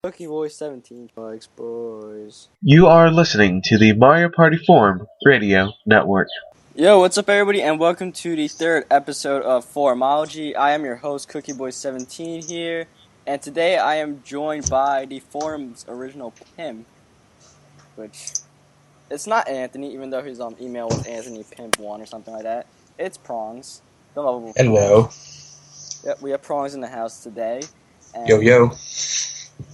Cookie Boy 17 likes boys. You are listening to the Mario Party Forum Radio Network. Yo, what's up, everybody, and welcome to the third episode of Forumology. I am your host, Cookie Boy 17 here, and today I am joined by the forum's original pimp, which it's not Anthony, even though his email was Anthony Pimp 1 or something like that. It's Prongs, the lovable Hello. Prongs. Yep, we have Prongs in the house today. And Yo.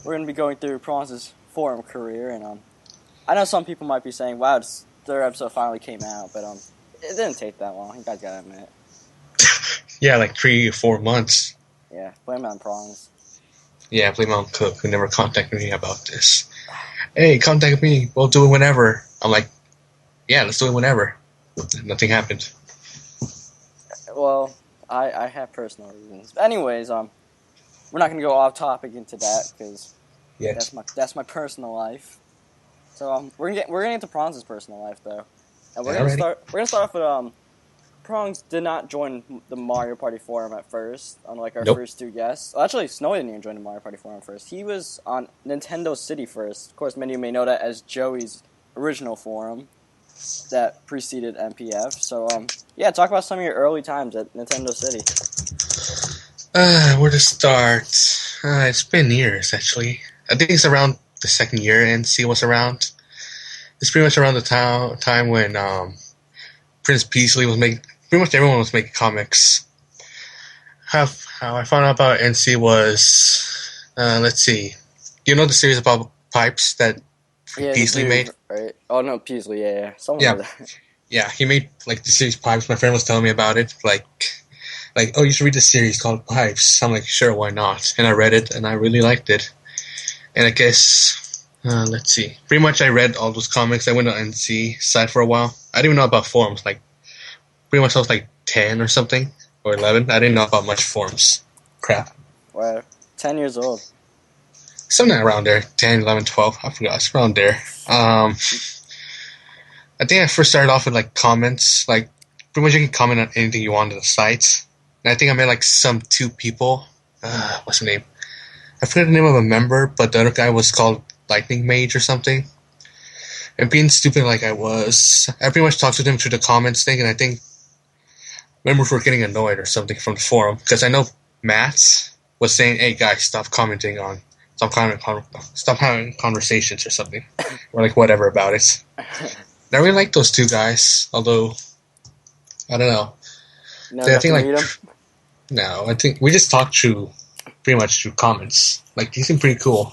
We're going to be going through Prongs' forum career, and I know some people might be saying, wow, this third episode finally came out, but it didn't take that long, you guys gotta admit. Yeah, like 3 or 4 months. Yeah, blame it on Prongs. Yeah, blame it on Cook, who never contacted me about this. Hey, contact me, we'll do it whenever. I'm like, yeah, let's do it whenever. Nothing happened. Well, I have personal reasons. Anyways, we're not going to go off topic into that, because that's my personal life. So we're gonna get into Prongs' personal life, though. And we're gonna start off with Prongs did not join the Mario Party forum at first, unlike our first two guests. Well, actually, Snowy didn't even join the Mario Party forum first. He was on Nintendo City first. Of course, many of you may know that as Joey's original forum that preceded MPF. So, yeah, talk about some of your early times at Nintendo City. Where to start? It's been years, actually. I think it's around the second year NC was around. It's pretty much around the time when Prince Peasley was making... Pretty much everyone was making comics. How I found out about NC was... let's see. You know the series about pipes that Peasley made? Right? Oh, no, Peasley, yeah. Yeah, he made, like, the series Pipes. My friend was telling me about it. Like, oh, you should read this series called Pipes. I'm like, sure, why not? And I read it, and I really liked it. And I guess, let's see. Pretty much I read all those comics. I went on NC site for a while. I didn't even know about forums. Like, pretty much I was like 10 or something, or 11. I didn't know about much forums. Crap. Wow, 10 years old. Something around there. 10, 11, 12. I forgot. It's around there. I think I first started off with, like, comments. Like, pretty much you can comment on anything you want on the site. And I think I met, like, some 2 people. What's the name? I forget the name of a member, but the other guy was called Lightning Mage or something. And being stupid like I was, I pretty much talked to them through the comments thing, and I think members were getting annoyed or something from the forum. Because I know Matt was saying, hey, guys, stop having conversations or something. Or, like, whatever about it. And I really like those 2 guys, although, I don't know. I think we just talked through comments. Like, he seemed pretty cool.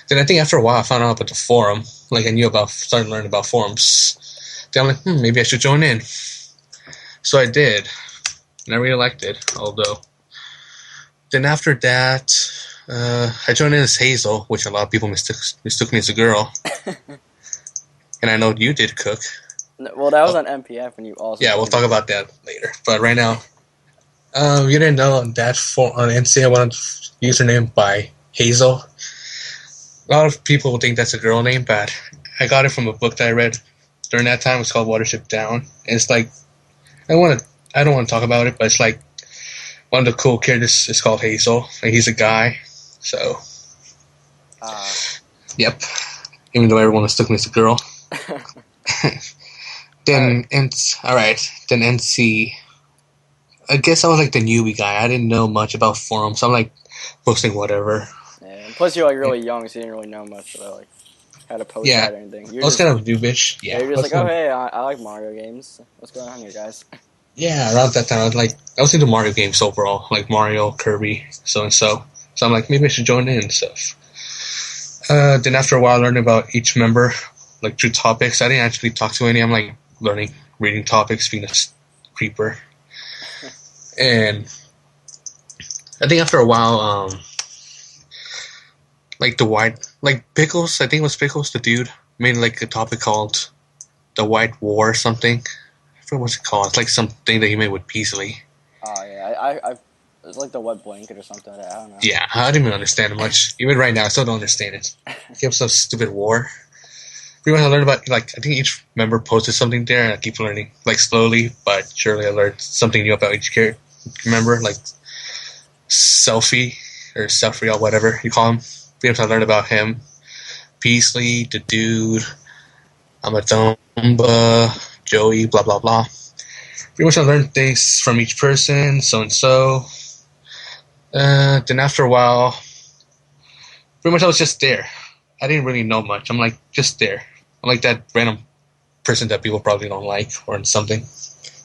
Then I think after a while I found out about the forum. Like, started learning about forums. Then I'm like, maybe I should join in. So I did. And I really liked it, although. Then after that, I joined in as Hazel, which a lot of people mistook me as a girl. And I know you did, Cook. Well, that was on MPF when you also... Yeah, we'll talk about that later. But right now, you didn't know on NC I went on username by Hazel. A lot of people will think that's a girl name, but I got it from a book that I read during that time. It's called Watership Down. And it's like, I don't want to talk about it, but it's like one of the cool characters is called Hazel, and he's a guy. So, yep. Even though everyone mistook me as a girl. Then NC. I guess I was like the newbie guy. I didn't know much about forums. I'm like posting whatever. Yeah, and plus you're like really young, so you didn't really know much about like how to post that or anything. I was kind of a noobish. Yeah, you're just like, oh hey, I like Mario games. What's going on here, guys? Yeah, around that time I was into Mario games overall, like Mario, Kirby, so and so. So I'm like, maybe I should join in and stuff. Then after a while, I learned about each member, like through topics. I didn't actually talk to any. I'm like reading topics, being a creeper. And I think after a while, Pickles, I think it was Pickles, the dude, made like a topic called the White War or something. I forget what's it called. It's like something that he made with Peasley. Oh yeah, it's like the wet blanket or something like that. I don't know. Yeah, I didn't even understand it much. Even right now, I still don't understand it. He has some stupid war. Pretty much I learned about, like, I think each member posted something there, and I keep learning, like, slowly, but surely I learned something new about each member, like, Selfie or Selfree, whatever you call him. Pretty much I learned about him. Peasley, the dude, Amatomba, Joey, blah blah blah. Pretty much I learned things from each person, so and so. Then after a while, pretty much I was just there. I didn't really know much. I'm like just there. I'm like that random person that people probably don't like or something,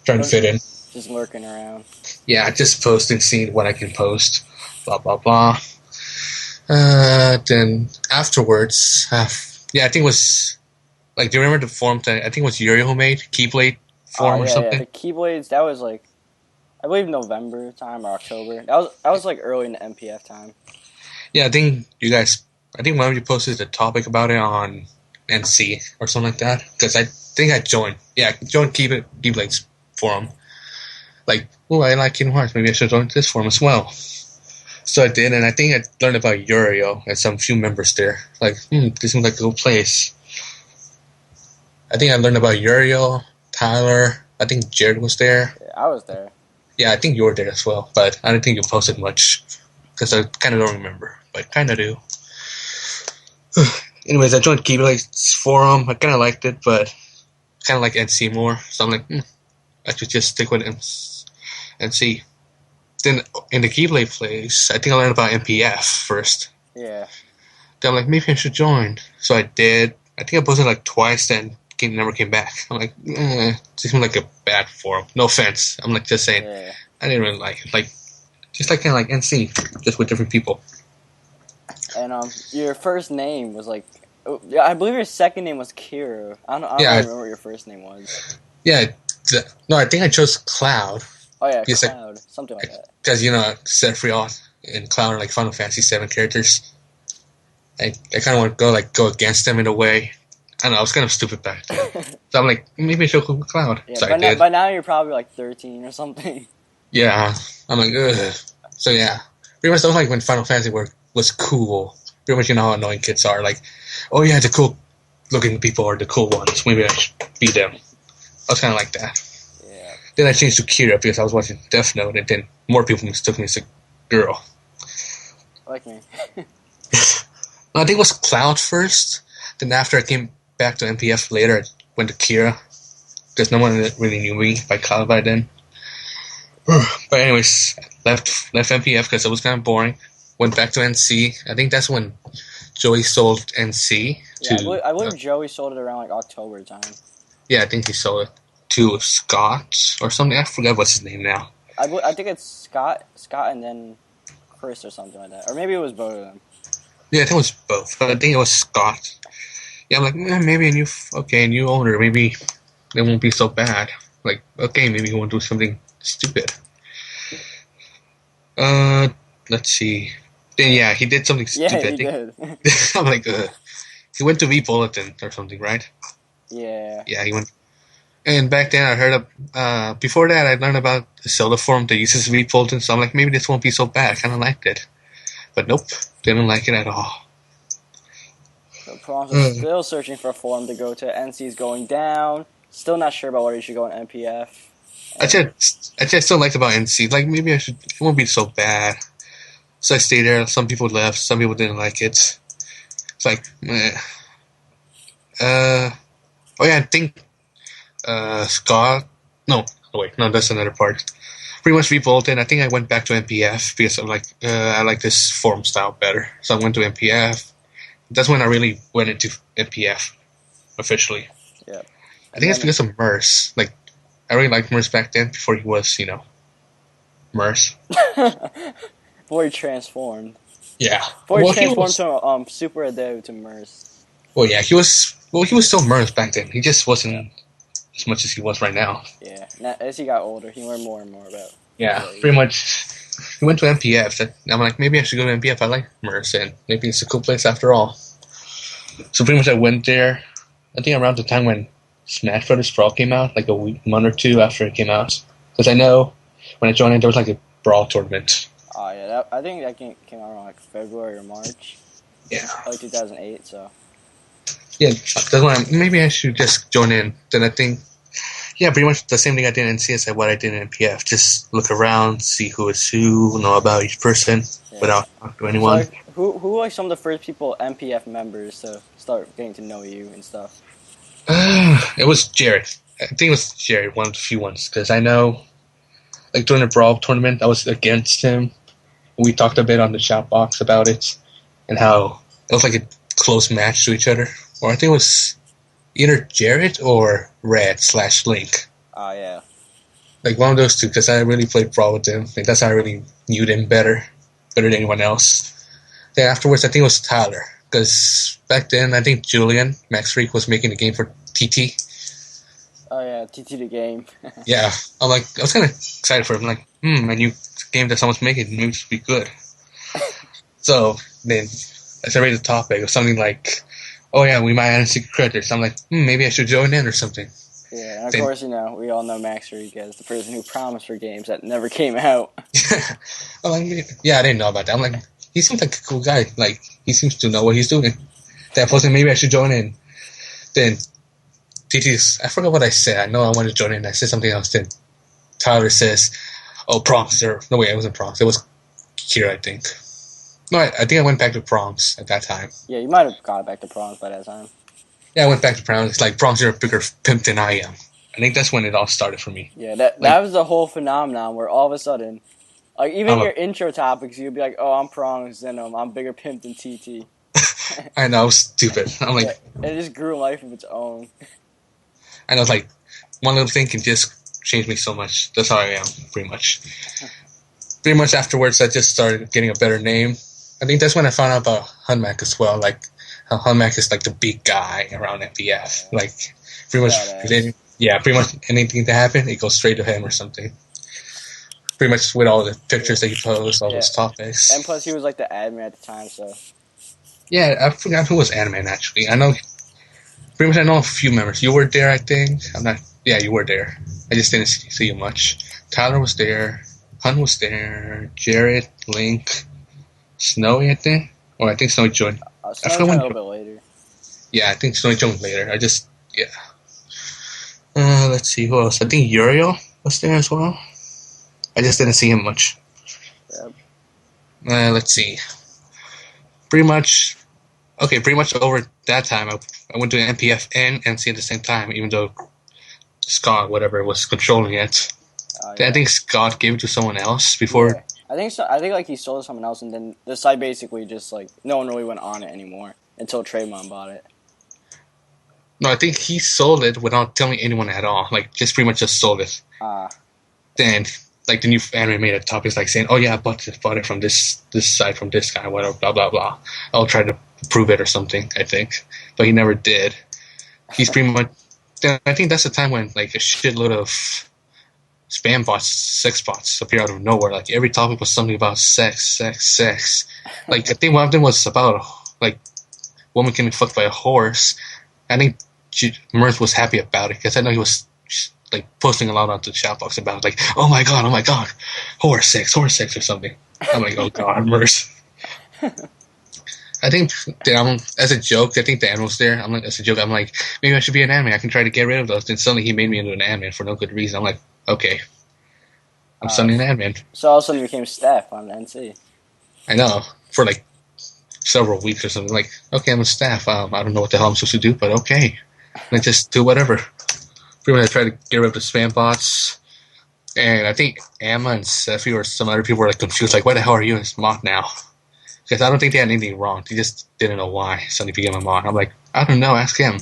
trying to fit in. Just lurking around. Yeah, just posting, seeing what I can post, blah blah blah. Then afterwards, I think it was like, do you remember the forum that I think it was Yuri who made Keyblade forum or something? Yeah, the Keyblades. That was like, I believe November time or October. That was like early in the MPF time. Yeah, I think one of you posted the topic about it on NC or something like that. Because I think I joined. Yeah, I joined Keyblade's forum. Like, oh, I like Kingdom Hearts. Maybe I should join this forum as well. So I did, and I think I learned about Yurio and some few members there. Like, this seems like a good place. I think I learned about Yurio, Tyler. I think Jared was there. Yeah, I was there. Yeah, I think you were there as well, but I don't think you posted much because I kind of don't remember, but kind of do. Anyways, I joined Keyblade's forum. I kind of liked it, but kind of like NC more. So I'm like, I should just stick with NC. Then in the Keyblade place, I think I learned about MPF first. Yeah. Then I'm like, maybe I should join. So I did. I think I posted like twice, then never came back. I'm like, this seems like a bad forum. No offense. I'm like just saying. Yeah. I didn't really like it. Like, just like kind of like NC, just with different people. And your first name was like, I believe your second name was Kira. I don't remember what your first name was. Yeah. No, I think I chose Cloud. Oh yeah, Cloud, something like that. Because Sephiroth and Cloud are like Final Fantasy 7 characters. I kind of want to go against them in a way. I don't know, I was kind of stupid back then. So I'm like, maybe I should go with Cloud. Yeah, so by now you're probably like 13 or something. Yeah, I'm like, ugh. So yeah, pretty much I was like when Final Fantasy was cool. Pretty much you know how annoying kids are. Like, oh yeah, the cool looking people are the cool ones. Maybe I should be them. I was kind of like that. Yeah. Then I changed to Kira because I was watching Death Note, and then more people mistook me as a girl. Like me. I think it was Cloud first. Then after I came back to MPF later, I went to Kira because no one really knew me by Cloud by then. But anyways, left MPF because it was kind of boring. Went back to NC. I think that's when Joey sold NC to. Yeah, I believe Joey sold it around like October time. Yeah, I think he sold it to Scott or something. I forgot what's his name now. I think it's Scott, and then Chris or something like that, or maybe it was both of them. Yeah, I think it was both, but I think it was Scott. Yeah, I'm like, maybe a new owner, maybe it won't be so bad. Like, okay, maybe he won't do something stupid. Let's see. Then yeah, he did something stupid. Yeah, he did. I'm like, he went to V Bulletin or something, right? Yeah. Yeah, he went. And back then, I heard before that, I learned about the Zelda forum that uses V Bulletin. So I'm like, maybe this won't be so bad. I kind of liked it, but nope, didn't like it at all. So Prongs is still searching for a forum to go to. NC's going down. Still not sure about whether you should go on MPF. I just still liked about NC. Like, maybe it won't be so bad. So I stayed there. Some people left. Some people didn't like it. It's like, meh. Oh yeah, I think Scott. No, wait, no, that's another part. Pretty much revolted. I think I went back to MPF because I'm like, I like this forum style better. So I went to MPF. That's when I really went into MPF officially. Yeah. I think it's because of Merce. Like, I really liked Merce back then before he was, Merce. Before he transformed. Yeah. Before he transformed from Super Adept to Merce. Well, yeah, he was still Merce back then. He just wasn't as much as he was right now. Yeah. Now, as he got older, he learned more and more about. Yeah, pretty much. He went to MPF. I'm like, maybe I should go to MPF. I like Merce, and maybe it's a cool place after all. So pretty much I went there. I think around the time when Smash Brothers Brawl came out, like a month or two after it came out. Because I know when I joined it, there was like a Brawl tournament. Oh yeah, I think that came out around like February or March. Yeah. Like 2008. So. Yeah, that's why maybe I should just join in. Then I think Yeah, pretty much the same thing I did in CS as what I did in MPF. Just look around, see who is who, know about each person without talking to anyone. So, like, who are some of the first people MPF members to start getting to know you and stuff? It was Jared. I think it was Jared, one of the few ones, because I know, like during the Brawl tournament, I was against him. We talked a bit on the chat box about it and how it was like a close match to each other. Or I think it was either Jared or Red/Link. Oh, yeah. Like one of those two, because I really played Brawl with him. Like that's how I really knew them better than anyone else. Then afterwards, I think it was Tyler, because back then I think Julian Max Freak was making the game for TT. Oh yeah, TT the game. Yeah, I was kind of excited for him. Like, a new game that someone's making maybe should be good. So then, as I read the topic of something like, "Oh yeah, we might add a secret character," so I'm like, maybe I should join in or something. Yeah, and of course, we all know Max Freak as the person who promised for games that never came out. I'm like, yeah, I didn't know about that. I'm like, he seems like a cool guy. Like, he seems to know what he's doing. Then I posted, maybe I should join in. Then I forgot what I said. I know I wanted to join in. I said something else. Then Tyler says, "Oh, Prongs." No, wait, it wasn't Prongs. It was Kira, I think. No, I think I went back to Prongs at that time. Yeah, you might have got back to Prongs by that time. Yeah, I went back to Prongs. It's like, Prongs, you're a bigger pimp than I am. I think that's when it all started for me. Yeah, that was the whole phenomenon where all of a sudden, like even your intro topics, you'd be like, "Oh, I'm Prongs, and I'm bigger pimp than TT." I know, I was stupid. I'm like, yeah, it just grew a life of its own. I know, like, one little thing can just change me so much. That's how I am, pretty much. Pretty much afterwards, I just started getting a better name. I think that's when I found out about Hunmac as well. Like, how Hunmac is like the big guy around MPF. Like, pretty much anything that happen, it goes straight to him or something. Pretty much with all the pictures that he posts, all those topics. And plus, he was like the admin at the time, so. Yeah, I forgot who was admin actually. I know, pretty much I know a few members. You were there, I think. Yeah, you were there. I just didn't see you much. Tyler was there. Hun was there. Jared, Link, Snowy, I think. Or I think Snowy joined. Snowy joined a little bit later. Yeah, I think Snowy joined later. Let's see who else. I think Uriel was there as well. I just didn't see him much. Yep. Let's see. Pretty much over that time, I went to MPF and NC at the same time, even though Scott, whatever, was controlling it. Yeah. I think Scott gave it to someone else before. Yeah. I think so. I think like he sold it to someone else, and then the site basically just like no one really went on it anymore until Traymon bought it. No, I think he sold it without telling anyone at all. Like, just pretty much just sold it. Then, like, the new anime made a topic like saying, "Oh yeah, I bought it from this site from this guy, whatever, blah blah blah." I'll try to prove it or something. I think, but he never did. He's pretty much. I think that's the time when like a shitload of spam bots, sex bots appear out of nowhere. Like every topic was something about sex. Like I think one of them was about like woman getting fucked by a horse. I think Mirth was happy about it because I know he was like posting a lot onto the chat box about like, oh my god, horse sex or something. I'm like, oh god, Mirth. I think as a joke, I think the animal's there. I'm like, as a joke, I'm like, maybe I should be an anime. I can try to get rid of those. Then suddenly he made me into an anime for no good reason. I'm like, okay, I'm suddenly an admin. So all of a sudden you became staff on NC. I know, for like several weeks or something. Like, okay, I'm a staff. I don't know what the hell I'm supposed to do, but okay, let's just do whatever. Pretty much I tried to get rid of the spam bots, and I think Emma and Sephi or some other people were like confused, like, why the hell are you in mod now? Because I don't think they had anything wrong. They just didn't know why suddenly became a mod. I'm like, I don't know, ask him.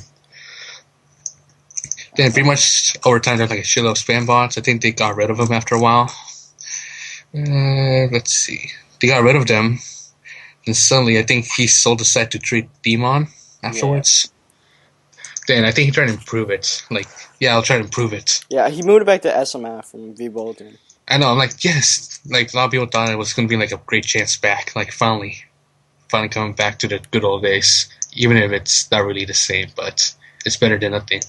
Then pretty much over time there's like a shitload of spam bots. I think they got rid of them after a while. Let's see. They got rid of them. And suddenly I think he sold the site to treat Demon afterwards. Yeah. Then I think he tried to improve it. Like, yeah, I'll try to improve it. Yeah, he moved it back to SMF from V Bolton. I know, I'm like, yes. Like, a lot of people thought it was going to be like a great chance back. Like, finally coming back to the good old days. Even if it's not really the same, but it's better than nothing.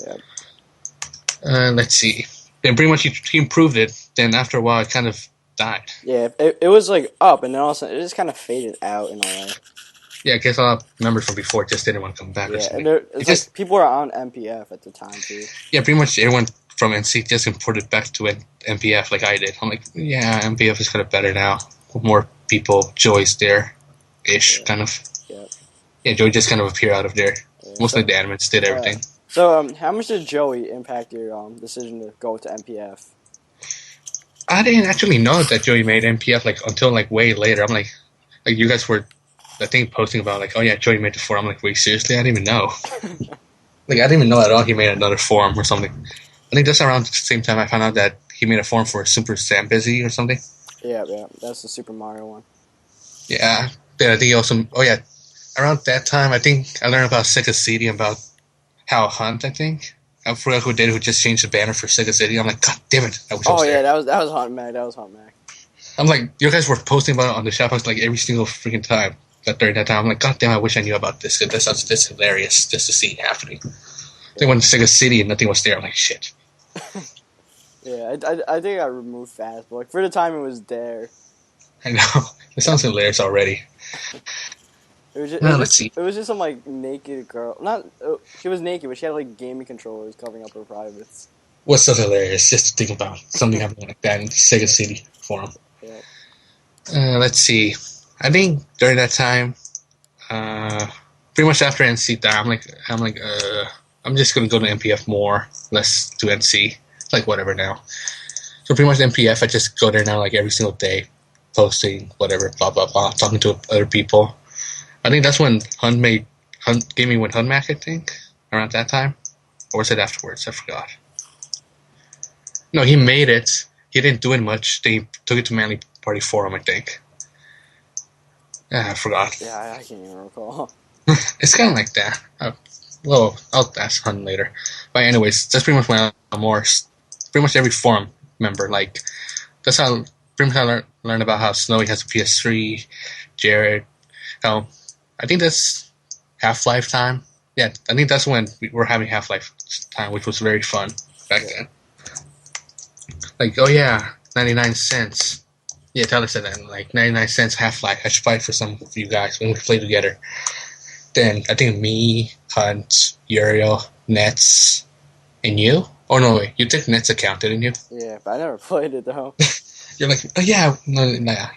Yeah. Let's see. Then pretty much he improved it. Then after a while, it kind of died. Yeah, it was like up, and then all of a sudden it just kind of faded out in a way. Yeah, I guess a lot of members from before just didn't want to come back or Yeah, something. it's like people were on MPF at the time too. Yeah, pretty much everyone from NC just imported back to MPF like I did. I'm like, yeah, MPF is kind of better now. More people, Joy's there-ish, kind of. Yeah. Yeah, Joey just kind of appeared out of there. Mostly the admins did everything. So, how much did Joey impact your decision to go to MPF? I didn't actually know that Joey made MPF like until like way later. I'm like you guys were, I think, posting about like, oh yeah, Joey made the forum. I'm like, wait, seriously? I didn't even know. Like, I didn't even know at all he made another forum or something. I think just around the same time I found out that he made a forum for Super Sam Busy or something. Yeah, that's the Super Mario one. Yeah, then I think he also, around that time, I think I learned about Sega City, about how Hunt, I think. I forgot who did it, who just changed the banner for Sega City. I'm like, God damn it. I wish I was there. That was Hunt Mac. That was Hunt Mac. I'm like, you guys were posting about it on the shop house like every single freaking time. During that time, I'm like, God damn, I wish I knew about this. Because that sounds this hilarious just to see it happening. They went to Sega City and nothing was there. I'm like, shit. Yeah, I think I removed fast, but like for the time it was there. I know. It sounds hilarious already. Let's see. It was just some like naked girl. She was naked, but she had like gaming controllers covering up her privates. What's so hilarious? Just to think about something happening like that in Sega City forum. Yeah. Let's see. I think during that time, pretty much after NC died, I'm just gonna go to MPF more, less to NC. Like whatever now. So pretty much MPF, I just go there now like every single day, posting whatever, blah blah blah, talking to other people. I think that's when Hunt gave me when Hunt Mac, I think, around that time, or was it afterwards? I forgot. No, he made it. He didn't do it much. They took it to Manly Party Forum, I think. I forgot. Yeah, I can't even recall. It's kind of like that. Well, I'll ask Hunt later. But anyways, that's pretty much when I'm more. Pretty much every forum member, like that's how pretty much I learned about how Snowy has a PS3, Jared, how I think that's Half-Life time. Yeah, I think that's when we were having Half-Life time, which was very fun back then. Like, oh yeah, 99 cents. Yeah, Tyler said that, like 99 cents Half-Life. I should fight for some of you guys when we play together. Then I think me, Hunt, Uriel, Nets, and you. Oh no, wait! You took Net's account, didn't you? Yeah, but I never played it though. You're like, oh yeah,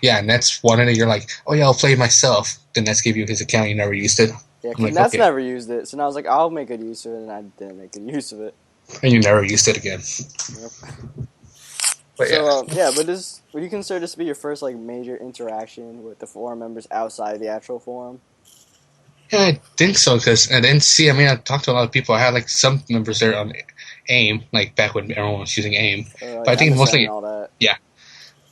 yeah. Nets wanted it. You're like, oh yeah, I'll play it myself. Then Nets gave you his account. You never used it. Yeah, because Nets never used it. So now I was like, I'll make good use of it, and I didn't make good use of it. And you never used it again. Yep. But so but would you consider this to be your first like major interaction with the forum members outside the actual forum? Yeah, I think so. Because at NC, I mean, I talked to a lot of people. I had like some members there on AIM, like back when everyone was using AIM. But I think mostly, yeah.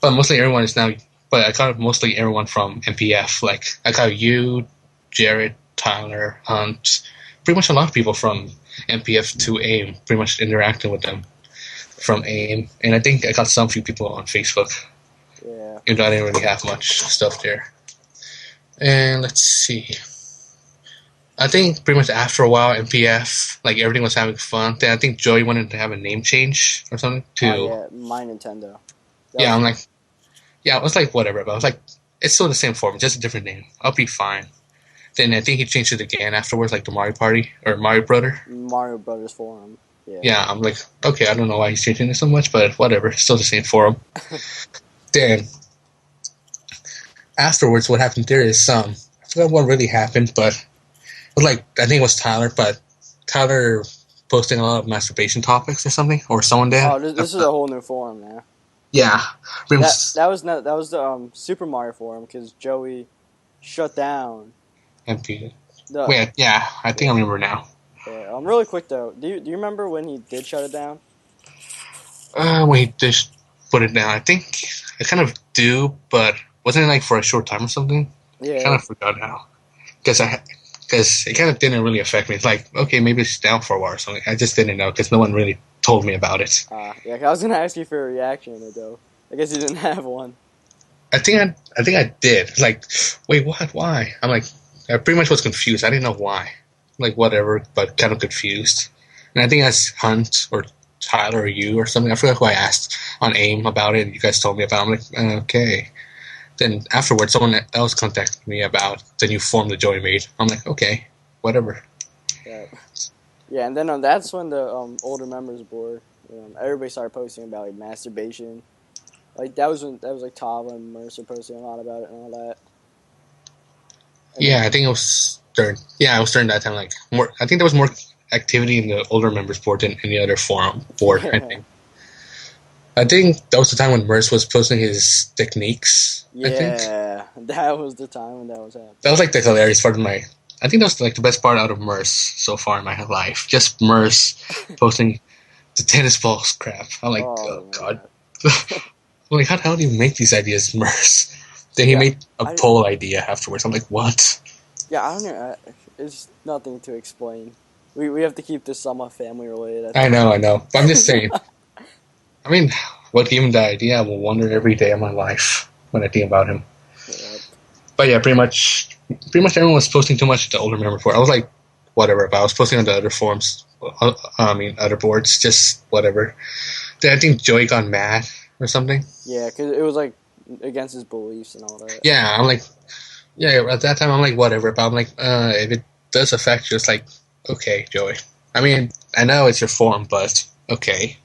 But mostly everyone is now. But I got mostly everyone from MPF. Like I got you, Jared, Tyler, Hunt, pretty much a lot of people from MPF to AIM. Pretty much interacting with them from AIM, and I think I got some few people on Facebook. Yeah. Even though I didn't really have much stuff there. And let's see. I think pretty much after a while, MPF, like everything was having fun. Then I think Joey wanted to have a name change or something to. My Nintendo. Yeah, I'm like, yeah, I was like, whatever, but I was like, it's still the same form, just a different name. I'll be fine. Then I think he changed it again afterwards, like the Mario Party or Mario Brothers Forum. Yeah, I'm like, okay, I don't know why he's changing it so much, but whatever, still the same forum. Then afterwards, what happened there is I forgot what really happened, but. Like I think it was Tyler, but Tyler posting a lot of masturbation topics or something, or someone did. Oh, this is a whole new forum now. Yeah, that was the Super Mario forum because Joey shut down. MP. Wait, yeah, I think I remember now. Yeah, really quick though, do you remember when he did shut it down? When he did put it down, I think I kind of do, but wasn't it like for a short time or something? Yeah, I kind of forgot now because it kind of didn't really affect me. It's like, okay, maybe it's down for a while or something. I just didn't know because no one really told me about it. Yeah, I was gonna ask you for a reaction to it though. I guess you didn't have one. I think I did. Like, wait, what? Why? I'm like, I pretty much was confused. I didn't know why. Like, whatever, but kind of confused. And I think that's Hunt or Tyler or you or something. I forgot who I asked on AIM about it. And you guys told me about it. I'm like, okay. Then afterwards, someone else contacted me about the new form the Joey made. I'm like, okay, whatever. Yeah, and then that's when the older members board, everybody started posting about like masturbation. Like that was like Tava and Mercer posting a lot about it and all that. And yeah, I think it was during. Yeah, it was during that time. Like more, I think there was more activity in the older members board than any other forum board. Yeah. I think that was the time when Merce was posting his techniques. I think that was the time when that was happening. that was like the hilarious part of my. I think that was like the best part out of Merce so far in my life. Just Merce posting the tennis balls crap. I'm like, oh god. I'm like, how the hell do you make these ideas, Merce? Then he made a poll idea afterwards. I'm like, what? Yeah, I don't know. It's nothing to explain. We have to keep this somewhat family related. I know. But I'm just saying. I mean, what gave him the idea? I will wonder every day of my life when I think about him. Yep. But yeah, pretty much everyone was posting too much at the older member board. I was like, whatever. But I was posting on the other forums. Other boards, just whatever. Then I think Joey got mad or something. Yeah, because it was like against his beliefs and all that. Yeah, I'm like, yeah. At that time, I'm like, whatever. But I'm like, if it does affect you, it's like, okay, Joey. I mean, I know it's your forum, but okay.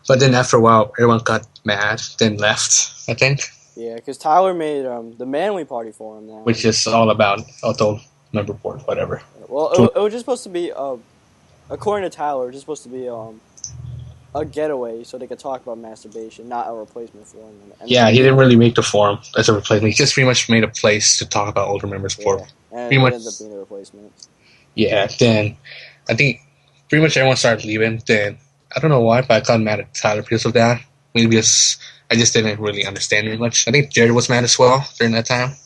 But then after a while, everyone got mad, then left, I think. Yeah, because Tyler made the Manly Party forum now. Which is all about adult member board, whatever. Well, it was just supposed to be, according to Tyler, it was just supposed to be a getaway so they could talk about masturbation, not a replacement forum. Yeah, he didn't really make the forum as a replacement. He just pretty much made a place to talk about older members board. And it ended up being the replacement. Yeah, then I think pretty much everyone started leaving. Then I don't know why, but I got mad at Tyler because of that. Maybe because I just didn't really understand very much. I think Jared was mad as well during that time.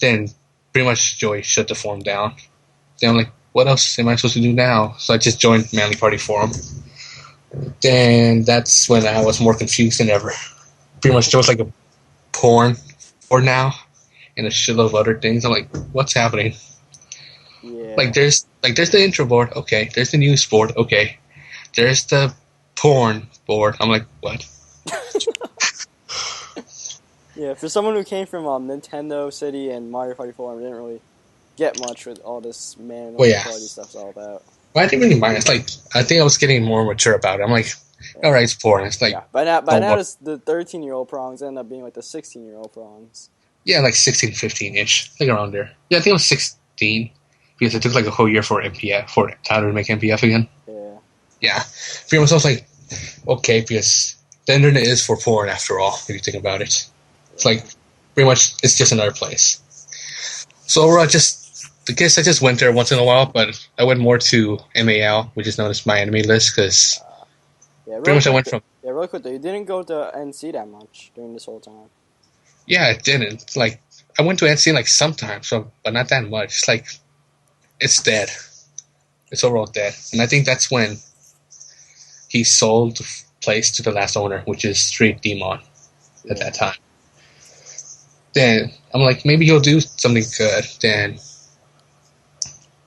Then pretty much Joey shut the forum down. Then I'm like, what else am I supposed to do now? So I just joined Manly Party Forum. Then that's when I was more confused than ever. Pretty much there was like a porn for now and a shitload of other things. I'm like, what's happening? Yeah. Like there's the intro board, okay. There's the news board, okay. There's the porn board. I'm like, what? Yeah, for someone who came from Nintendo City and Mario Party Forum, didn't really get much with all this Party stuff's all about. Well, I didn't really mind. It's like I think I was getting more mature about it. I'm like, all right, it's porn. It's like by now the 13-year-old prongs end up being like the 16-year-old prongs. Yeah, like 16, 15-ish, like around there. Yeah, I think it was 16 because it took like a whole year for MPF for Tyler to make MPF again. Yeah, pretty much I was like, okay, because the internet is for porn after all. If you think about it, it's like pretty much it's just another place. So overall, I just went there once in a while, but I went more to MAL, which is known as my enemy list, because pretty much I went from. Yeah, really quick though, you didn't go to NC that much during this whole time. Yeah, it didn't. Like I went to NC like sometimes, but not that much. It's like it's dead. It's overall dead, and I think that's when he sold the place to the last owner, which is Street Demon at that time. Then I'm like, maybe he'll do something good. Then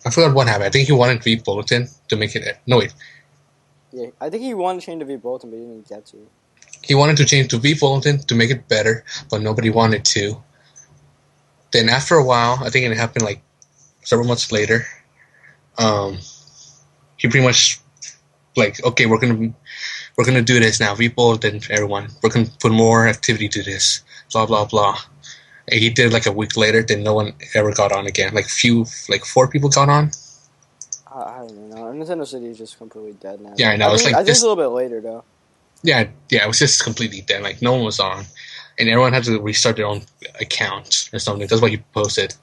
I forgot what happened. I think he wanted V Bulletin to make it. No, wait. Yeah, I think he wanted to change to V Bulletin, but he didn't get to. He wanted to change to V Bulletin to make it better, but nobody wanted to. Then after a while, I think it happened like several months later. He pretty much like, okay, we're gonna do this now. V Bulletin, everyone, we're gonna put more activity to this. Blah blah blah. And he did like a week later. Then no one ever got on again. Like 4 people got on. I don't know. Nintendo City is just completely dead now. Yeah, I know. I think it's a little bit later though. Yeah, it was just completely dead. Like no one was on, and everyone had to restart their own account or something. That's what you posted.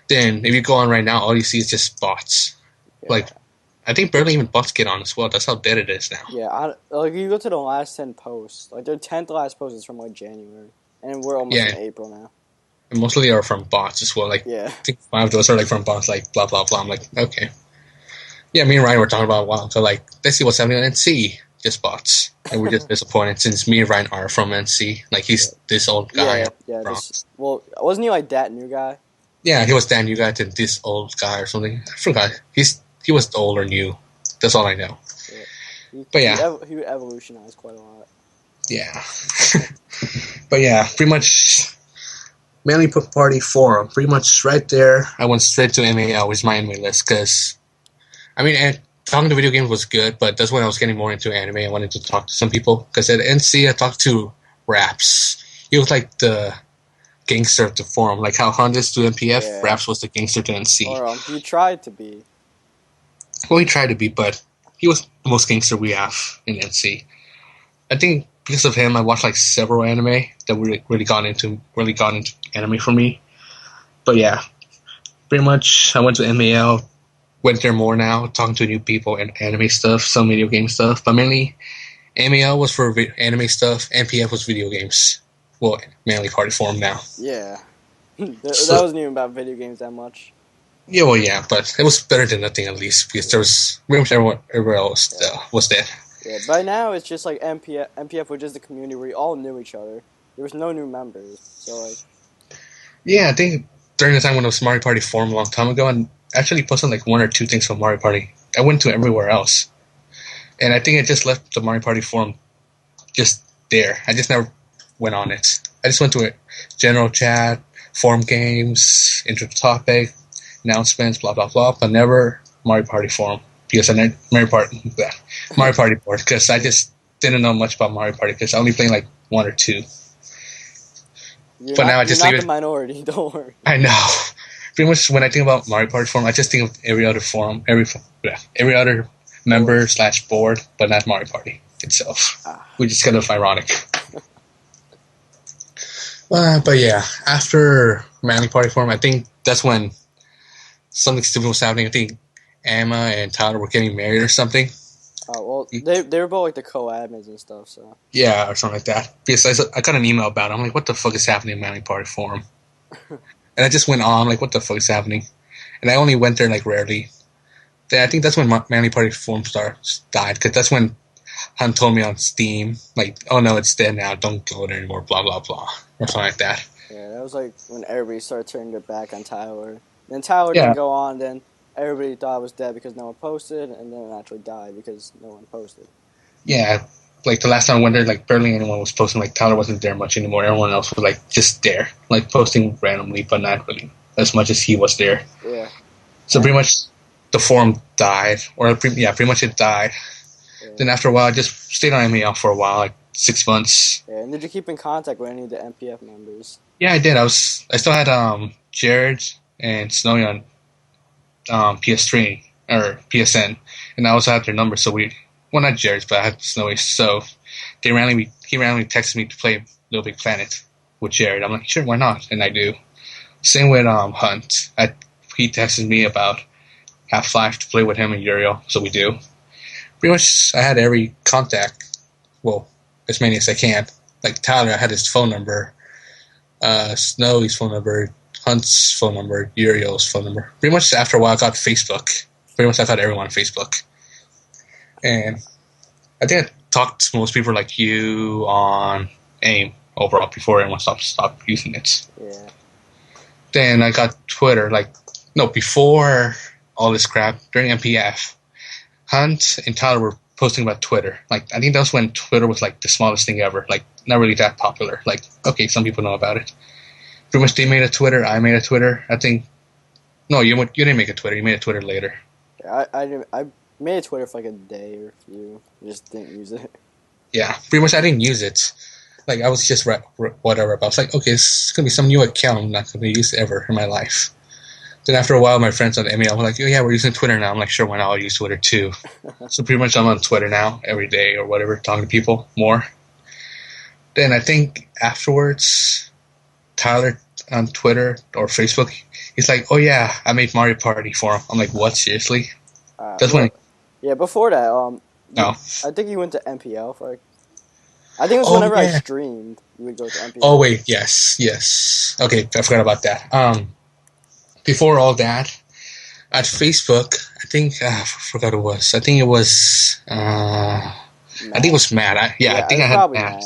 Then if you go on right now, all you see is just bots. Yeah. Like I think barely even bots get on as well. That's how dead it is now. Yeah, like you go to the last 10 posts, like their 10th last post is from like January, and we're almost in April now. And mostly are from bots as well. Like I think 5 of those are like from bots. Like blah blah blah. I'm like, okay. Yeah, me and Ryan were talking about a while. So like, let's see what's happening on NC. Just bots, and we're just disappointed since me and Ryan are from NC. Like he's this old guy. Well, wasn't he like that new guy? Yeah, he was that new guy to this old guy or something. I forgot. He was old or new. That's all I know. Yeah. He evolutionized quite a lot. Yeah. But yeah, pretty much Manly Party Forum. Pretty much right there, I went straight to MAL, which is my anime list, because, I mean, and talking to video games was good, but that's when I was getting more into anime. I wanted to talk to some people, because at NC, I talked to Raps. He was like the gangster of the forum, like how Honda's to MPF, Yeah. Raps was the gangster to NC. Or he tried to be. Well, he tried to be, but he was the most gangster we have in NC. I think because of him, I watched like several anime that really got into anime for me. But yeah, pretty much I went to MAL, went there more now, talking to new people and anime stuff, some video game stuff. But mainly, MAL was for anime stuff, MPF was video games. Well, Manly Party Forum now. Yeah. That wasn't even about video games that much. Yeah, well, yeah, but it was better than nothing at least, because there was pretty much everywhere else was dead. Yeah, by now it's just like MPF was just a community where we all knew each other. There was no new members, so like. Yeah, I think during the time when it was Mario Party Forum a long time ago, and actually posted like 1 or 2 things from Mario Party. I went to everywhere else, and I think I just left the Mario Party Forum just there. I just never went on it. I just went to it, general chat, forum games, intro to topic, announcements, blah blah blah, but never Mario Party Forum because I never Mario Party board because I just didn't know much about Mario Party because I only played like 1 or 2. Now I just leave it. You're not the minority. Don't worry. I know. Pretty much when I think about Mario Party Forum, I just think of every other forum, every other member / board, but not Mario Party itself, which is kind of ironic. But yeah, after Manly Party Forum, I think that's when something stupid was happening. I think Emma and Tyler were getting married or something. Oh, well, they were both like the co-admins and stuff, so. Yeah, or something like that. Because I got an email about it. I'm like, what the fuck is happening in Manly Party Forum? And I just went on, like, what the fuck is happening? And I only went there, like, rarely. Then I think that's when Manly Party Forum died, because that's when Hunt told me on Steam, like, oh no, it's dead now, don't go there anymore, blah, blah, blah. Or something like that. Yeah, that was like when everybody started turning their back on Tyler. Then Tyler didn't go on, then everybody thought it was dead because no one posted, and then it actually died because no one posted. Yeah, like the last time I went there, like barely anyone was posting. Like Tyler wasn't there much anymore. Everyone else was like just there, like posting randomly, but not really as much as he was there. Yeah. So pretty much the forum died, or pretty much it died. Yeah. Then after a while, I just stayed on MAL for a while, like 6 months. Yeah, and did you keep in contact with any of the MPF members? Yeah, I did. I still had Jared and Snowy on PS3 or PSN, and I also had their number. So not Jared's, but I had Snowy. So he randomly texted me to play Little Big Planet with Jared. I'm like, sure, why not? And I do. Same with Hunt. He texted me about Half-Life to play with him and Uriel, so we do. Pretty much, I had every contact. Well, as many as I can. Like Tyler, I had his phone number. Snowy's phone number. Hunt's phone number. Uriel's phone number. Pretty much after a while, I got Facebook. Pretty much I got everyone on Facebook. And I think I talked to most people like you on AIM overall before everyone stopped using it. Yeah. Then I got Twitter, before all this crap, during MPF, Hunt and Tyler were posting about Twitter. Like, I think that was when Twitter was like the smallest thing ever. Like, not really that popular. Like, okay, some people know about it. Pretty much they made a Twitter, I made a Twitter. I think, no, you didn't make a Twitter, you made a Twitter later. Yeah, I made a Twitter for like a day or a few. I just didn't use it. Yeah, pretty much I didn't use it. Like, I was just whatever. But I was like, okay, it's going to be some new account I'm not going to use ever in my life. Then after a while, my friends on ML were like, oh yeah, we're using Twitter now. I'm like, sure, why not? I'll use Twitter too. So pretty much I'm on Twitter now every day or whatever, talking to people more. Then I think afterwards, Tyler on Twitter or Facebook, he's like, oh yeah, I made Mario Party for him. I'm like, what, seriously? That's when. Yeah, before that, no. I think you went to MPL for I think it was whenever I streamed, you would go to MPL. Oh wait, yes. Okay, I forgot about that. Before all that, at Facebook, I think I forgot who it was. I think it was I think it was Matt. I think I had Matt.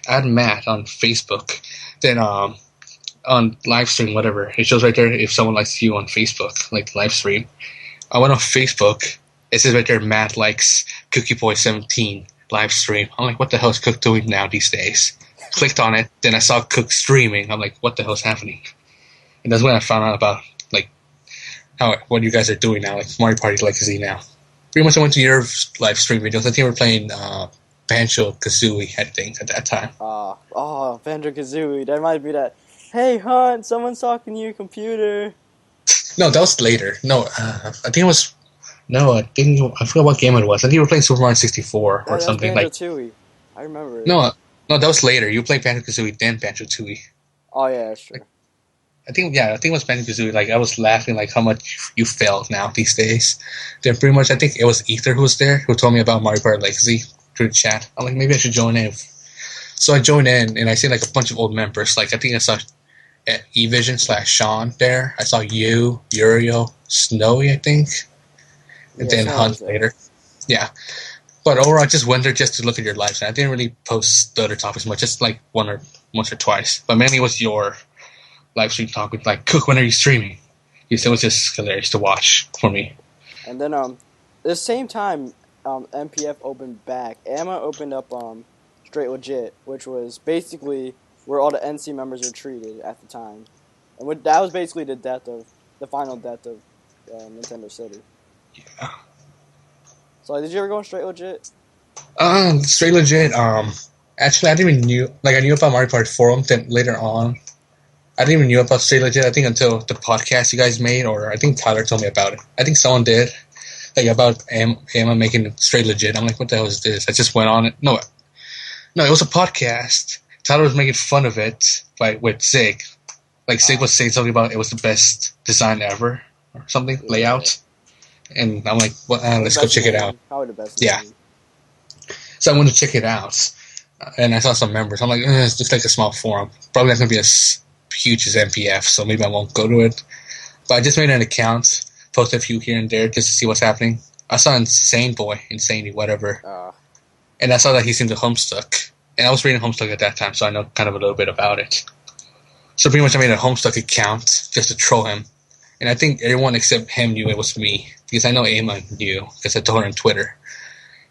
I had Matt on Facebook. Then on live stream, whatever, it shows right there if someone likes you on Facebook, like live stream. I went on Facebook. It says right there, Matt likes Cookie Boy 17 live stream. I'm like, what the hell is Cook doing now these days? clicked on it. Then I saw Cook streaming. I'm like, what the hell's happening? And that's when I found out about like what you guys are doing now, like Mario Party Legacy now. Pretty much I went to your live stream videos. I think we were playing Banjo-Kazooie, I think, at that time. Banjo-Kazooie. That might be that. Hey, Hunt, someone's talking to your computer. No, that was later. No, I think it was... No, I forgot what game it was. I think you were playing Super Mario 64 or something. Banjo-Tooie. I remember it. No, that was later. You played Banjo-Kazooie, then Banjo-Tooie. Oh, yeah, that's true. I think it was Banjo-Kazooie. Like, I was laughing, like, how much you failed now these days. Then pretty much, I think it was Ether who was there, who told me about Mario Party Legacy through the chat. I'm like, maybe I should join in. So I joined in, and I see, like, a bunch of old members. Like, I think I saw eVision / Sean there. I saw you, Uriel, Snowy, I think. And then Hunt later. Yeah. But overall, I just went there just to look at your lives. And I didn't really post the other topics much, just, like, once or twice. But mainly it was your live stream talk with like, Cook, when are you streaming? It was just hilarious to watch for me. And then the same time MPF opened back, Amma opened up Straight Legit, which was basically where all the NC members were treated at the time. And that was basically the final death of Nintendo City. Yeah. So did you ever go on Straight Legit? Straight Legit, actually I didn't even I knew about Mario Party Forum, then later on I didn't even knew about Straight Legit, I think until the podcast you guys made, or I think Tyler told me about it. I think someone did, like about Emma making Straight Legit. I'm like, what the hell is this? I just went on it. No, it was a podcast. Tyler was making fun of it with Zig. Like, Zig was saying something about it was the best design ever, or something, layout. And I'm like, well, let's go check it out. Probably the best. Yeah. So I went to check it out, and I saw some members. I'm like, it's just like a small forum. Probably not going to be as huge as MPF, so maybe I won't go to it. But I just made an account, posted a few here and there just to see what's happening. I saw Insanity, whatever. And I saw that he's into Homestuck. And I was reading Homestuck at that time, so I know kind of a little bit about it. So pretty much I made a Homestuck account just to troll him. And I think everyone except him knew it was me. Because I know Emma knew, because I told her on Twitter.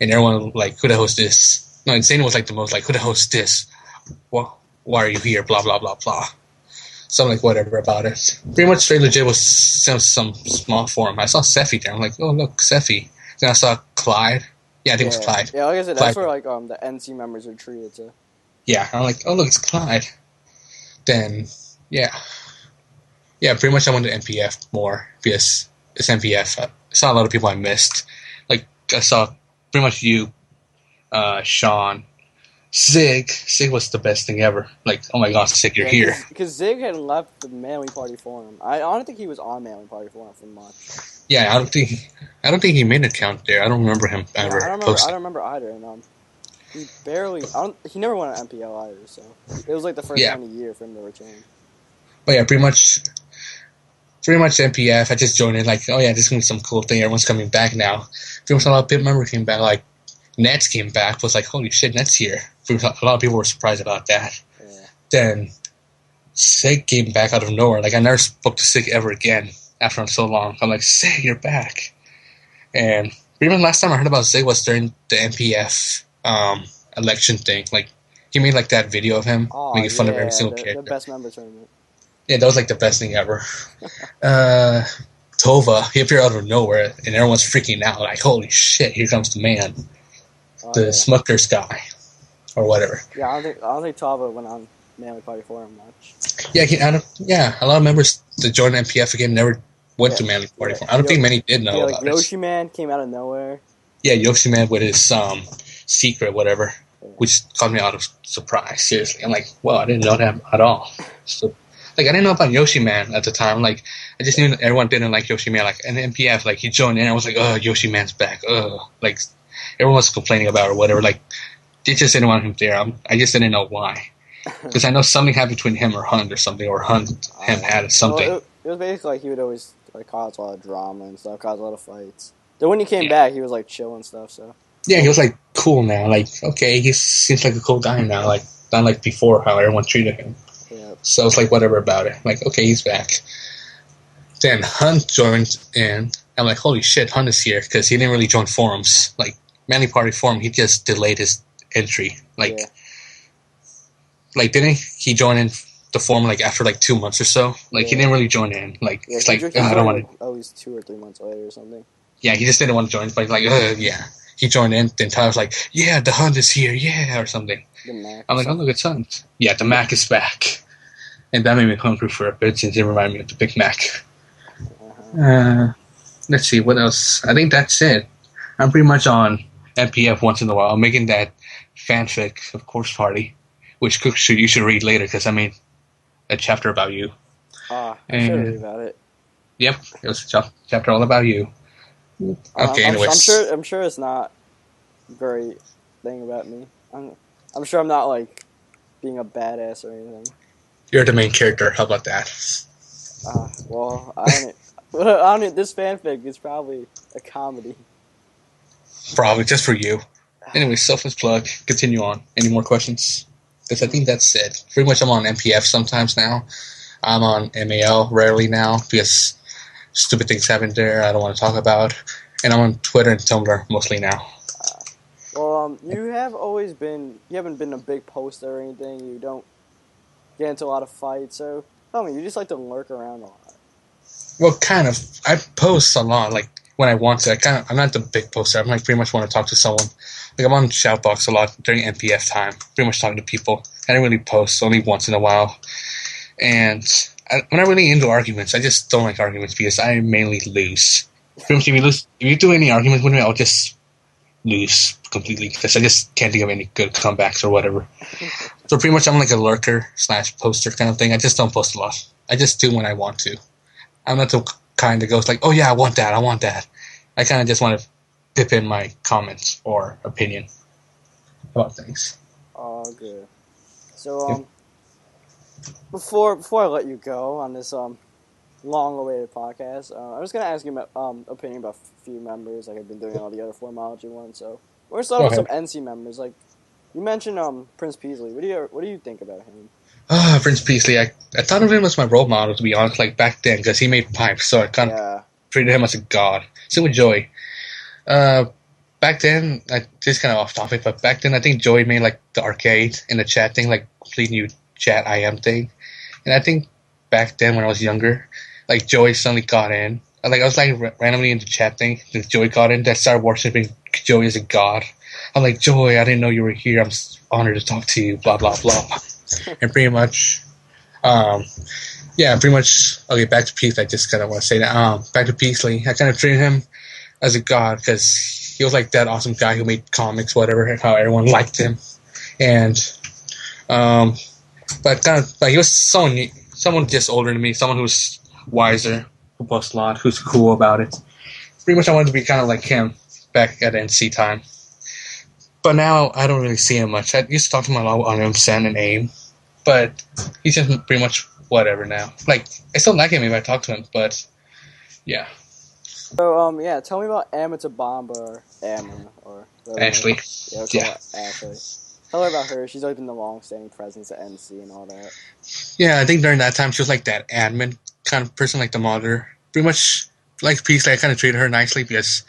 And everyone like, who the hell is this? No, Insane was like the most like, who the hell is this? Well, why are you here? Blah, blah, blah, blah. So I'm like, whatever about it. Pretty much Straight Legit was some small forum. I saw Seffi there. I'm like, oh, look, Seffi. Then I saw Clyde. Yeah, I think it was Clyde. Yeah, like I said, that's where like the NC members are treated to. Yeah, I'm like, oh, look, it's Clyde. Then, yeah. Yeah, pretty much I went to MPF more because it's MPF. I saw a lot of people I missed. Like, I saw pretty much you, Sean, Zig. Zig was the best thing ever. Like, oh my god, Zig, you're here. Because Zig had left the Manly Party Forum. I don't think he was on Manly Party Forum for much. Yeah, I don't think he made an account there. I don't remember him ever posting. I don't remember either. And he never won an MPL either. So it was like the first time in a year for him to return. But yeah, pretty much MPF. I just joined in like, oh yeah, this is gonna be some cool thing. Everyone's coming back now. Pretty much a lot of people members came back. Like Nets came back. Was like, holy shit, Nets here. A lot of people were surprised about that. Yeah. Then Sig came back out of nowhere. Like, I never spoke to Sig ever again after so long. I'm like, Sig, you're back. And even last time I heard about Sig was during the MPF election thing. Like, he made like that video of him making fun of every single character. The best member tournament. Yeah, that was like the best thing ever. Tova, he appeared out of nowhere, and everyone's freaking out. Like, holy shit, here comes the man. The Smuckers guy. Or whatever. Yeah, I don't think Tava went on Manly Party Forum much. Yeah, a lot of members that joined MPF again never went to Manly Party Forum. I don't think many did know about it. Yoshi Man came out of nowhere. Yeah, Yoshi Man with his secret, whatever, which caught me out of surprise. Seriously, I'm like, well, I didn't know that at all. So, like, I didn't know about Yoshi Man at the time. Like, I just knew everyone didn't like Yoshi Man. Like, and MPF, like, he joined in. I was like, oh, Yoshi Man's back. Like, everyone was complaining about it or whatever. Like, they just didn't want him there. I just didn't know why. Because I know something happened between him or Hunt or something, or Hunt him had something. Well, it was basically like he would always like cause a lot of drama and stuff, cause a lot of fights. Then when he came back, he was like chill and stuff. So yeah, he was like cool now. Like, okay, he seems like a cool guy now. Like, not like before how everyone treated him. Yeah. So it's like whatever about it. Like, okay, he's back. Then Hunt joined in. I'm like, holy shit, Hunt is here, because he didn't really join forums. Like, Manly Party Forum, he just delayed his entry. Like, like, didn't he join in the forum like after like 2 months or so? Like, he didn't really join in. Like, it's like, I don't want to. At least 2 or 3 months later or something. Yeah, he just didn't want to join. But like, yeah, he joined in. Then Tyler's like, yeah, the hunt is here, yeah, or something. The Mac. I'm like, oh look, it's hunt. Yeah, the Mac is back, and that made me hungry for a bit since it reminded me of the Big Mac. Let's see what else. I think that's it. I'm pretty much on MPF once in a while. I'm making that fanfic of Course Party, which you should read later because I made a chapter about you. I should read about it. Yep, it was a chapter all about you. Okay, anyways. I'm sure it's not a great thing about me. I'm sure I'm not like being a badass or anything. You're the main character. How about that? Well, I don't. This fanfic is probably a comedy. Probably just for you. Anyway, selfless plug. Continue on. Any more questions? Because I think that's it. Pretty much I'm on MPF sometimes now. I'm on MAL rarely now because stupid things happen there I don't want to talk about. And I'm on Twitter and Tumblr mostly now. You haven't been a big poster or anything. You don't get into a lot of fights. So tell me, you just like to lurk around a lot. Well, kind of. I post a lot, like when I want to. I'm not the big poster. I'm like pretty much want to talk to someone. Like I'm on Shoutbox a lot during MPF time. Pretty much talking to people. I don't really post, only once in a while. And I'm not really into arguments. I just don't like arguments because I mainly lose. Pretty much if you do any arguments with me, I'll just lose completely because I just can't think of any good comebacks or whatever. So pretty much I'm like a lurker / poster kind of thing. I just don't post a lot. I just do when I want to. I'm not the kind that goes like, oh yeah, I want that. I kind of just want to dip in my comments or opinion about things. Oh, good. So, before I let you go on this long-awaited podcast, I was gonna ask you opinion about a few members, like I've been doing all the other Forumology ones. So we're gonna start with some NC members. Like you mentioned, Prince Peasley. What do you think about him? Prince Peasley. I thought of him as my role model, to be honest. Like back then, because he made pipes, so I kind of treated him as a god. Same with Joey. Back then, this is kind of off topic, but back then I think Joey made like the arcade and the chat thing, like complete new chat IM thing. And I think back then when I was younger, like Joey suddenly got in. I was like randomly in the chat thing. Then Joey got in. That started worshiping Joey as a god. I'm like, Joey, I didn't know you were here. I'm honored to talk to you. Blah blah blah. And pretty much, pretty much. Okay, back to Peasley. I just kind of want to say that. Back to Peasley. I kind of treated him as a god because he was like that awesome guy who made comics, whatever, and how everyone liked him. And but he was someone just older than me, someone who's wiser, who posts a lot, who's cool about it. Pretty much I wanted to be kind of like him back at NC time. But now I don't really see him much. I used to talk to him a lot on MSN and AIM, but he's just pretty much whatever now. Like, I still like him if I talk to him, but yeah. So, tell me about Amitabamba or Amma or Ashley. Yeah. Ashley. Tell her about her. She's always been the long-standing presence at NC and all that. Yeah, I think during that time she was like that admin kind of person, like the monitor. Pretty much like Peasley, I kind of treated her nicely because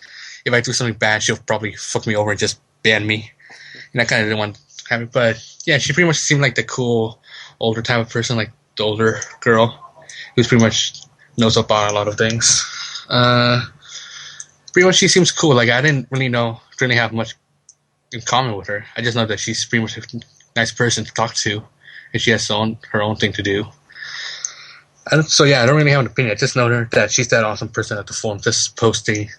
if I do something bad, she'll probably fuck me over and just ban me. And I kind of didn't want to have it. But yeah, she pretty much seemed like the cool, older type of person, like the older girl who's pretty much knows about a lot of things. Pretty much she seems cool. Like I didn't really have much in common with her. I just know that she's pretty much a nice person to talk to, and she has her own thing to do. So yeah, I don't really have an opinion. I just know that she's that awesome person at the forum, just posting.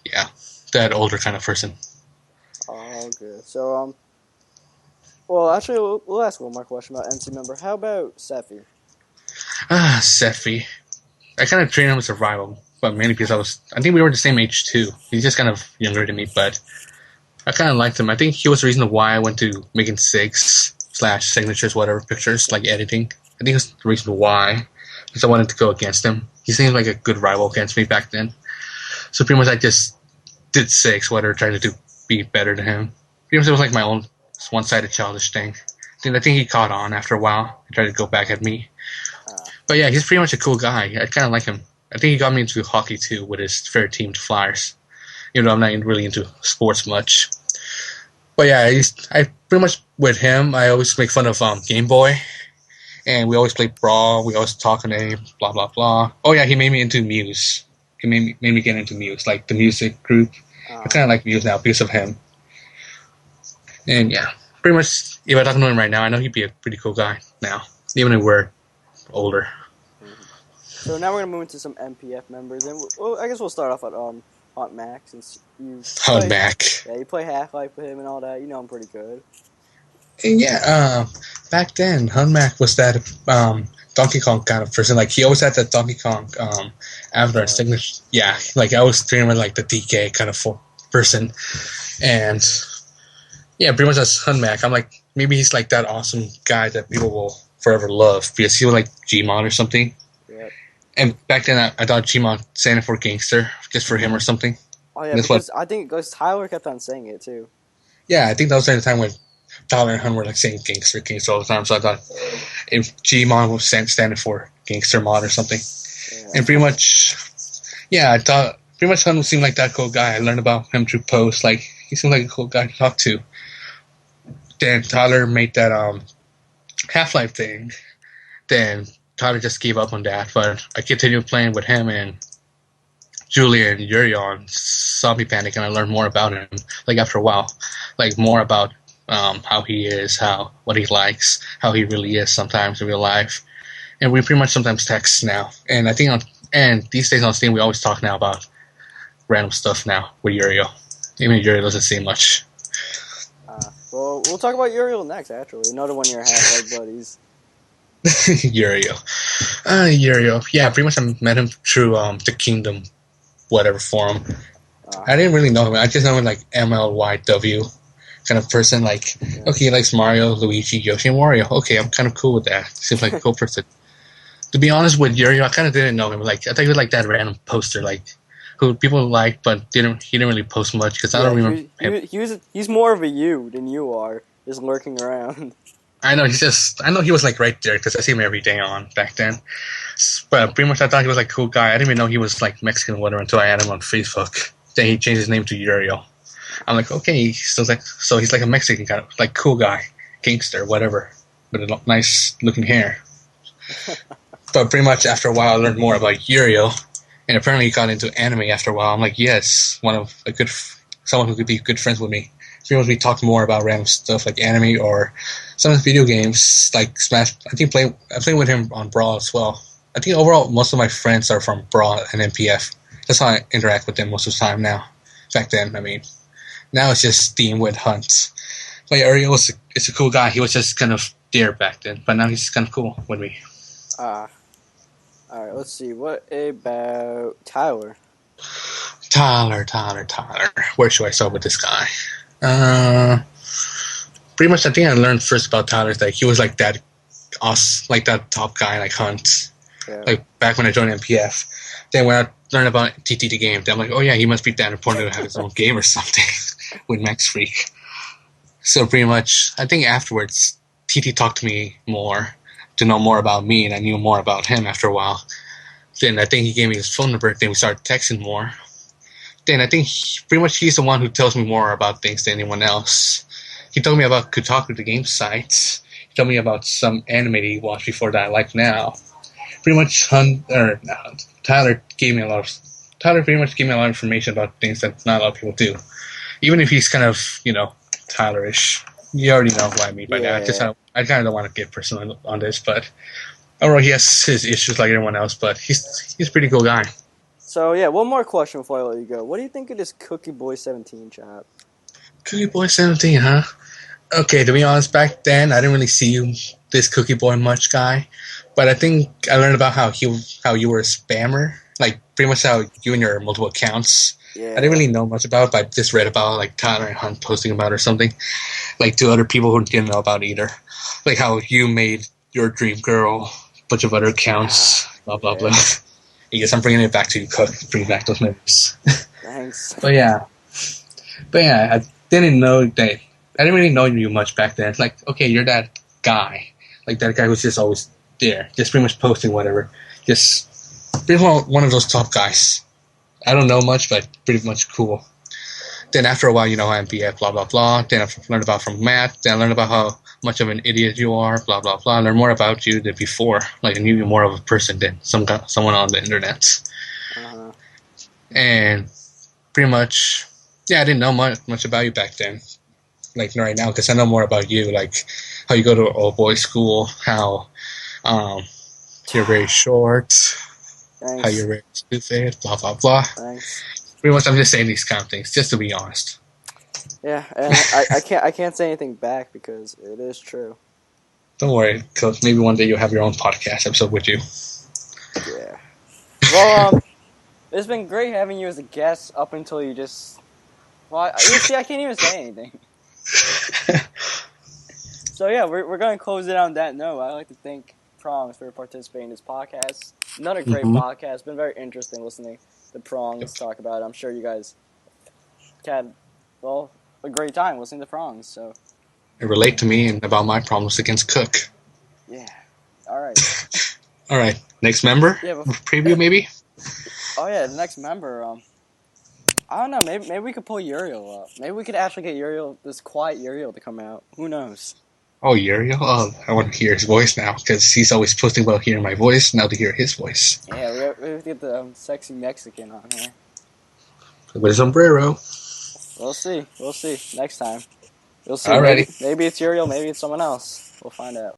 Yeah, that older kind of person. Oh, good. So well, actually, we'll ask one more question about MC member. How about Sephi? Sephi. I kind of treated him as a rival, but mainly because I think we were the same age too. He's just kind of younger than me, but I kind of liked him. I think he was the reason why I went to making /signatures, whatever, pictures, like editing. I think that's the reason why, because I wanted to go against him. He seemed like a good rival against me back then. So pretty much I just did whatever, trying to be better than him. Pretty much it was like my own one-sided childish thing. I think he caught on after a while and tried to go back at me. But yeah, he's pretty much a cool guy. I kind of like him. I think he got me into hockey too with his fair team Flyers. Even though I'm not really into sports much. But yeah, I pretty much with him. I always make fun of Game Boy, and we always play Brawl. We always talk on name, blah blah blah. Oh yeah, he made me into Muse. He made me get into Muse, like the music group. I kind of like Muse now because of him. And yeah, pretty much. If I talk to him right now, I know he'd be a pretty cool guy now, even if we're older. So now we're gonna move into some MPF members, and I guess we'll start off at Hunt Mac, since Hunt Mac. Yeah, you play Half-Life with him and all that. You know him pretty good. And yeah, back then Hunt Mac was that Donkey Kong kind of person. Like he always had that Donkey Kong avatar signature. Yeah, like I was treating him like the DK kind of person, and yeah, pretty much that's Hunt Mac. I'm like, maybe he's like that awesome guy that people will forever love because he was like Gmon or something. Yep. And back then I thought Gmon standing for gangster just for him or something. Oh yeah, because I think Tyler kept on saying it too. Yeah, I think that was during the time when Tyler and Hunt were like saying gangster all the time. So I thought if Gmon was standing for gangster mod or something. Yeah. And pretty much, yeah, I thought pretty much Hunt seemed like that cool guy. I learned about him through posts. Like he seemed like a cool guy to talk to. Then Tyler made that Half-Life thing. Then Tyler just gave up on that, but I continued playing with him and Julia and Yuri on Zombie Panic, and I learned more about him. Like after a while, like more about how he is, what he likes, how he really is sometimes in real life, and we pretty much sometimes text now. And I think and these days on Steam we always talk now about random stuff now with Uriel. Even Uriel doesn't say much. Well, we'll talk about Uriel next. Actually, another one of your Half-Life buddies. Uriel. Yeah, pretty much I met him through the Kingdom, whatever forum. I didn't really know him. I just know him like MLYW kind of person. Like, okay, he likes Mario, Luigi, Yoshi, and Wario. Okay, I'm kind of cool with that. Seems like a cool person. To be honest with Uriel, I kind of didn't know him. Like, I think he was like that random poster, like who people liked, but he didn't really post much because I don't remember him. He's more of a you than you are, just lurking around. I know he was like right there because I see him every day on back then. But pretty much I thought he was like a cool guy. I didn't even know he was like Mexican or whatever until I added him on Facebook. Then he changed his name to Uriel. I'm like, okay, so he's like a Mexican kind of like cool guy, gangster, whatever, with a nice looking hair. But pretty much after a while I learned more about Uriel, and apparently he got into anime after a while. I'm like, yes, someone who could be good friends with me. So we talk more about random stuff like anime or some of the video games like Smash. I play with him on Brawl as well. I think overall most of my friends are from Brawl and MPF. That's how I interact with them most of the time now. Back then, I mean, now it's just Steam with Hunt. But yeah, Uriel is a cool guy. He was just kind of there back then, but now he's kind of cool with me. Alright, let's see. What about Tyler? Tyler. Where should I start with this guy? Pretty much I think I learned first about Tyler that he was like that like that top guy like Hunt. Yeah. Like back when I joined MPF. Then when I learned about TT game, then I'm like, oh yeah, he must be that important to have his own game or something with Max Freak. So pretty much I think afterwards TT talked to me more to know more about me, and I knew more about him after a while. Then I think he gave me his phone number, then we started texting more. Then I think pretty much he's the one who tells me more about things than anyone else. He told me about Kotaku, the game sites. He told me about some anime he watched before that I like now. Pretty much Tyler pretty much gave me a lot of information about things that not a lot of people do. Even if he's kind of, Tyler-ish. You already know what I mean by that. I kind of don't want to get personal on this, but overall he has his issues like everyone else, but he's a pretty cool guy. So yeah, one more question before I let you go. What do you think of this Cookie Boy 17 chat? Cookie Boy 17, huh? Okay, to be honest, back then I didn't really see this Cookie Boy much guy, but I think I learned about how you were a spammer, like pretty much how you and your multiple accounts. Yeah. I didn't really know much about it, but I just read about like Tyler and Hunt posting about it or something, like to other people who didn't know about either, like how you made your dream girl, a bunch of other accounts, blah blah blah. Yes, I'm bringing it back to you, Cook. Bring back those memories. Thanks. But yeah, I didn't know that. I didn't really know you much back then. It's like, okay, you're that guy, like that guy who's just always there, just pretty much posting whatever. Just pretty much one of those top guys. I don't know much, but pretty much cool. Then after a while, I'm BF, blah, blah, blah. Then I learned about from Matt. Then I learned about how much of an idiot you are, blah, blah, blah. I learned more about you than before. Like, I knew you more of a person than someone on the internet. Uh-huh. And pretty much, yeah, I didn't know much about you back then. Like, right now, because I know more about you. Like, how you go to a boys' school, how you're very short, Thanks. how you're very stupid, blah, blah, blah. Thanks. Pretty much, I'm just saying these kind of things, just to be honest. Yeah, and I can't say anything back because it is true. Don't worry, because maybe one day you'll have your own podcast episode with you. Yeah. Well, it's been great having you as a guest up until you just... Well, you see, I can't even say anything. So yeah, we're going to close it on that note. I'd like to thank Prongs for participating in this podcast. Another great podcast. It's been very interesting listening to Prongs talk about it. I'm sure you guys had, well, a great time listening to Prongs. So relate to me and about my problems against Cook. Yeah. All right. All right. Next member? Yeah, preview maybe? Oh yeah, the next member. I don't know. Maybe we could pull Uriel up. Maybe we could actually get Uriel, this quiet Uriel, to come out. Who knows? Oh, Uriel? Oh, I want to hear his voice now because he's always posting about hearing my voice. Now to hear his voice. Yeah, we have to get the sexy Mexican on here. With a sombrero. We'll see. Next time. We'll see. Alrighty. Maybe it's Uriel. Maybe it's someone else. We'll find out.